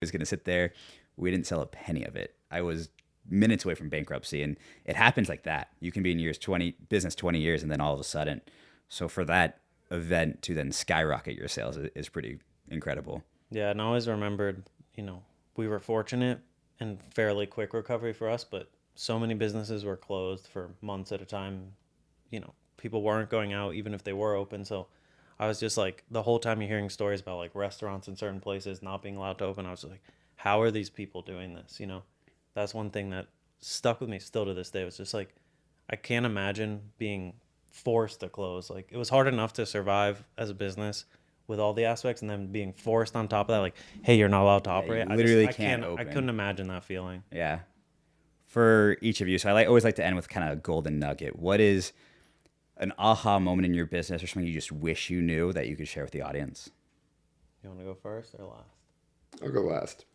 was going to sit there. We didn't sell a penny of it. I was minutes away from bankruptcy, and it happens like that. You can be in business 20 years, and then all of a sudden. So for that event to then skyrocket your sales is pretty incredible. Yeah, and I always remembered, we were fortunate and fairly quick recovery for us, but so many businesses were closed for months at a time. People weren't going out even if they were open. So I was just like, the whole time you're hearing stories about like restaurants in certain places not being allowed to open, I was like, how are these people doing this? That's one thing that stuck with me still to this day. It was just like, I can't imagine being forced to close. Like, it was hard enough to survive as a business with all the aspects, and then being forced on top of that, like, hey, you're not allowed to operate. You literally can't open. I couldn't imagine that feeling. Yeah. For each of you, so I always like to end with kind of a golden nugget. What is an aha moment in your business or something you just wish you knew that you could share with the audience? You want to go first or last? I'll go last.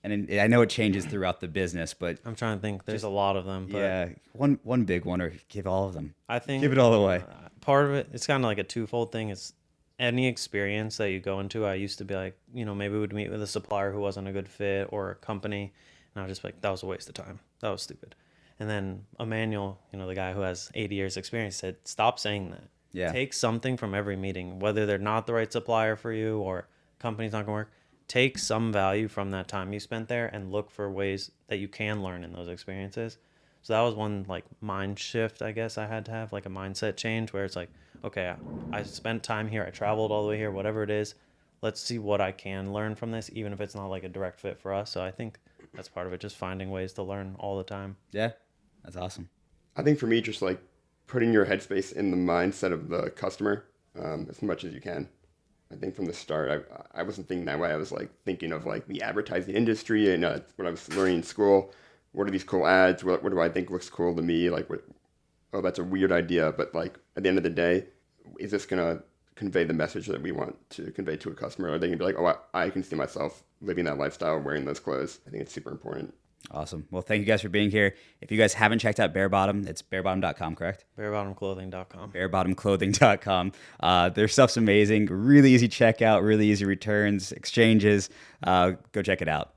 And I know it changes throughout the business, but I'm trying to think. There's a lot of them. But yeah, one big one, or give all of them. I think give it all away. Part of it, it's kind of like a twofold thing. It's any experience that you go into. I used to be like, maybe we'd meet with a supplier who wasn't a good fit or a company, and I was just like, that was a waste of time. That was stupid. And then Emmanuel, the guy who has 80 years experience, said, stop saying that. Yeah. Take something from every meeting, whether they're not the right supplier for you or company's not going to work. Take some value from that time you spent there and look for ways that you can learn in those experiences. So that was one like mind shift, I guess I had to have, like a mindset change where it's like, okay, I spent time here, I traveled all the way here, whatever it is. Let's see what I can learn from this, even if it's not like a direct fit for us. So I think that's part of it, just finding ways to learn all the time. Yeah, that's awesome. I think for me, just like putting your headspace in the mindset of the customer as much as you can. I think from the start, I wasn't thinking that way. I was like thinking of like the advertising industry and what I was learning in school. What are these cool ads? What do I think looks cool to me? Like, oh, that's a weird idea. But like at the end of the day, is this going to convey the message that we want to convey to a customer? Or are they going to be like, oh, I can see myself living that lifestyle, wearing those clothes. I think it's super important. Awesome. Well, thank you guys for being here. If you guys haven't checked out Bearbottom, it's bearbottom.com, correct? Bearbottomclothing.com. Bearbottomclothing.com. Their stuff's amazing. Really easy checkout, really easy returns, exchanges. Go check it out.